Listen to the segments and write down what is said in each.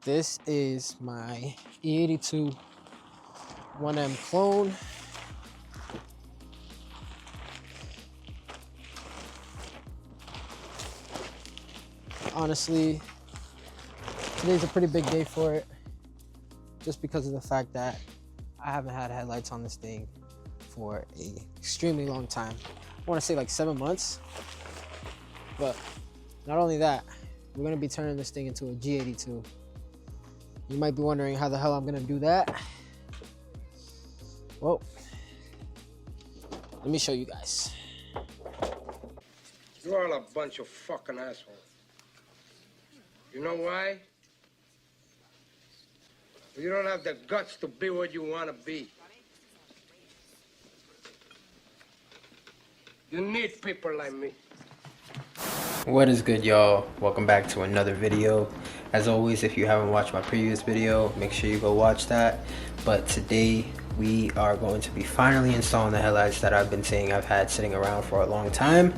This is my E82 1M clone. Honestly, today's a pretty big day for it, just because of the fact that I haven't had headlights on this thing for a extremely long time. I want to say like 7 months, but not only that, we're going to be turning this thing into a G82. You might be wondering how the hell I'm going to do that. Well, let me show you guys. You're all a bunch of fucking assholes. You know why? You don't have the guts to be what you want to be. You need people like me. What is good, y'all? Welcome back to another video. As always, if you haven't watched my previous video, make sure you go watch that. But today we are going to be finally installing the headlights that I've been saying I've had sitting around for a long time.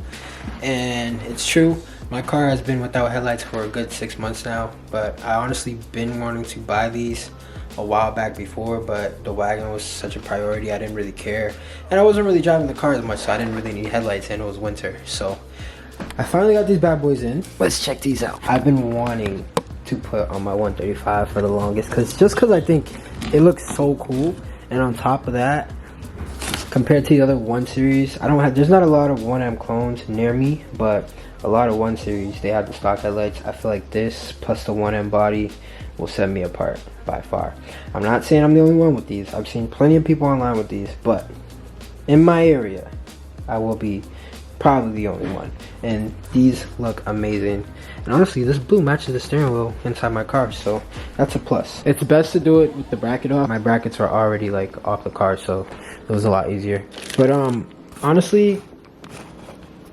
And it's true, my car has been without headlights for a good 6 months now, but I honestly been wanting to buy these a while back before, but the wagon was such a priority, I didn't really care. And I wasn't really driving the car as much, so I didn't really need headlights, and it was winter. So I finally got these bad boys in. Let's check these out. I've been wanting to put on my 135 for the longest, because I think it looks so cool. And on top of that, compared to the other 1 Series, there's not a lot of 1M clones near me, but a lot of 1 Series, they have the stock headlights. I feel like this plus the 1M body will set me apart by far. I'm not saying I'm the only one with these. I've seen plenty of people online with these, but in my area, I will be probably the only one. And these look amazing. And honestly, this blue matches the steering wheel inside my car, so that's a plus. It's best to do it with the bracket off. My brackets are already like off the car, so it was a lot easier. But honestly,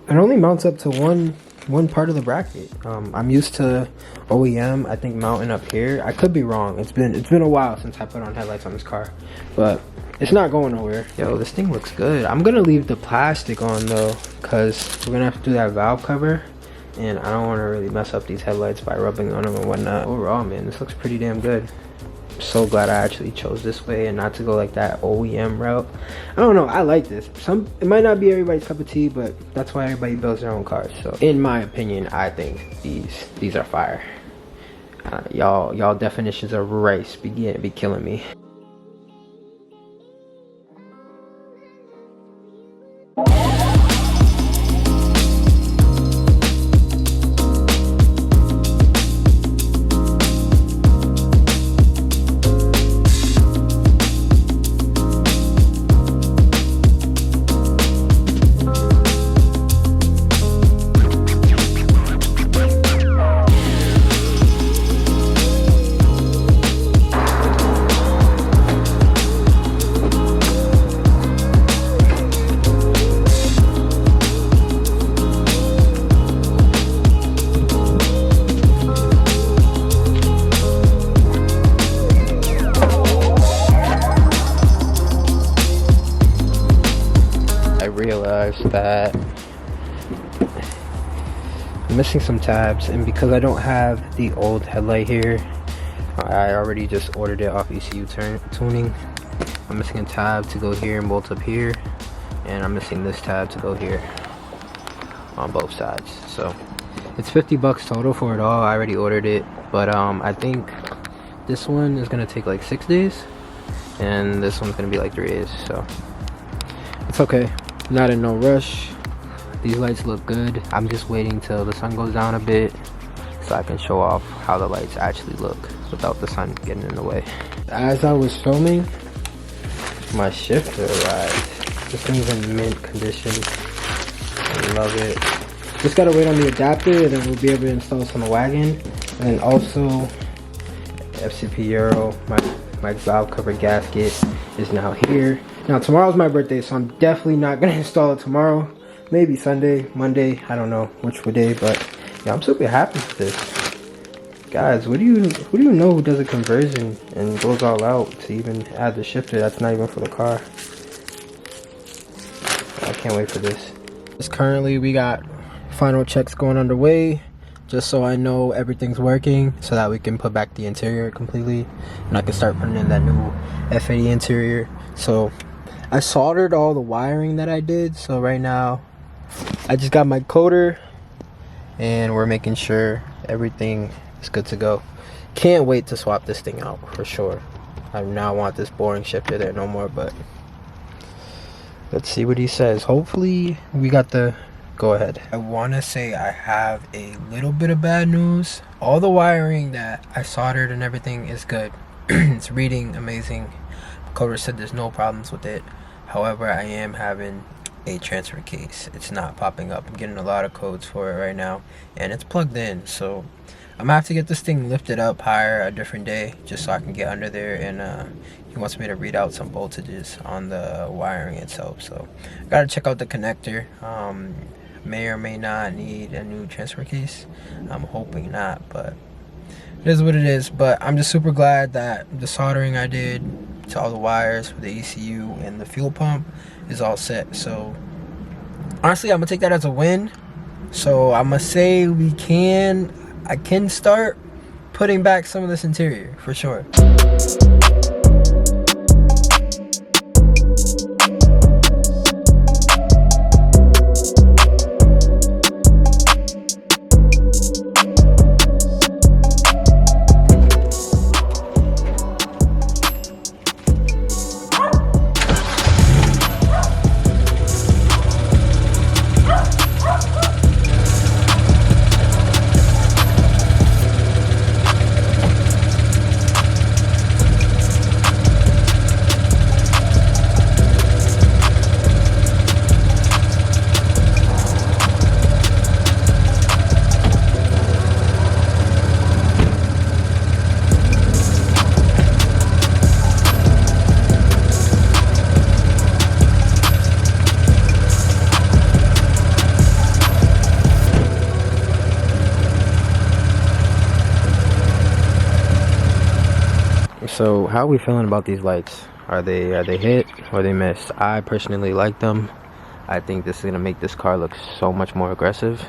it only mounts up to one part of the bracket. I'm used to OEM, I think, mounting up here. I could be wrong. It's been a while since I put on headlights on this car, but it's not going nowhere. Yo, this thing looks good. I'm gonna leave the plastic on though, because we're gonna have to do that valve cover, and I don't want to really mess up these headlights by rubbing on them and whatnot. Overall, man, this looks pretty damn good. I'm so glad I actually chose this way and not to go like that OEM route. I don't know, I like this. It might not be everybody's cup of tea, but that's why everybody builds their own cars. So in my opinion, I think these are fire. Y'all definitions of race be killing me. Realized that I'm missing some tabs, and because I don't have the old headlight here, I already just ordered it off ECU tuning. I'm missing a tab to go here and bolt up here, and I'm missing this tab to go here on both sides. So it's 50 bucks total for it all. I already ordered it, but I think this one is gonna take like 6 days, and this one's gonna be like 3 days, so it's okay. Not in no rush. These lights look good. I'm just waiting till the sun goes down a bit so I can show off how the lights actually look without the sun getting in the way. As I was filming, my shifter arrived. This thing's in mint condition. I love it. Just gotta wait on the adapter, and then we'll be able to install this on the wagon. And then also FCP Euro, my valve cover gasket is now here. Now tomorrow's my birthday, so I'm definitely not gonna install it tomorrow. Maybe Sunday, Monday, I don't know which day, but yeah, I'm super happy with this. Guys, who do you know who does a conversion and goes all out to even add the shifter that's not even for the car? I can't wait for this. Currently we got final checks going underway. just so I know everything's working, so that we can put back the interior completely and I can start putting in that new F80 interior. So I soldered all the wiring that I did, so right now I just got my coder and we're making sure everything is good to go. Can't wait to swap this thing out for sure. I do not want this boring shifter there no more, but let's see what he says. Hopefully we got the go ahead. I want to say I have a little bit of bad news. All the wiring that I soldered and everything is good. It's reading amazing. Coder said there's no problems with it. However, I am having a transfer case. It's not popping up. I'm getting a lot of codes for it right now, and it's plugged in, so I'm gonna have to get this thing lifted up higher a different day just so I can get under there. And he wants me to read out some voltages on the wiring itself, so I gotta check out the connector. May or may not need a new transfer case. I'm hoping not, but it is what it is. But I'm just super glad that the soldering I did to all the wires for the ECU and the fuel pump is all set. So honestly, I'm gonna take that as a win. So I'm gonna say I can start putting back some of this interior for sure. So how are we feeling about these lights? Are they hit or they missed? I personally like them. I think this is gonna make this car look so much more aggressive.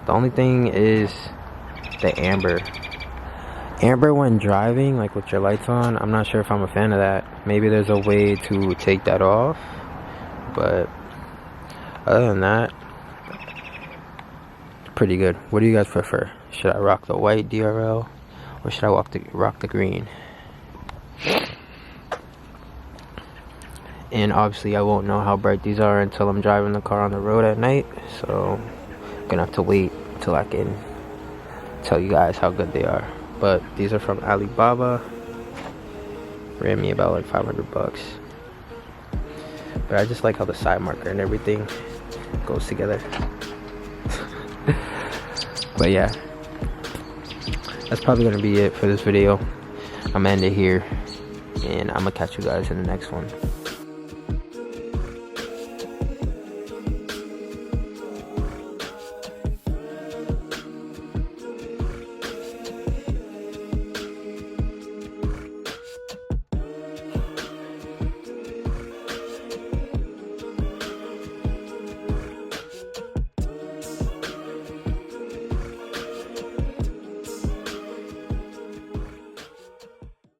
The only thing is the amber when driving, like with your lights on. I'm not sure if I'm a fan of that. Maybe there's a way to take that off, but other than that, pretty good. What do you guys prefer? Should I rock the white DRL or should I rock the green? And obviously I won't know how bright these are until I'm driving the car on the road at night, so I'm gonna have to wait until I can tell you guys how good they are. But these are from Alibaba. Ran me about like 500 bucks. But I just like how the side marker and everything goes together. But yeah, that's probably gonna be it for this video. I'm gonna end it here, and I'm gonna catch you guys in the next one.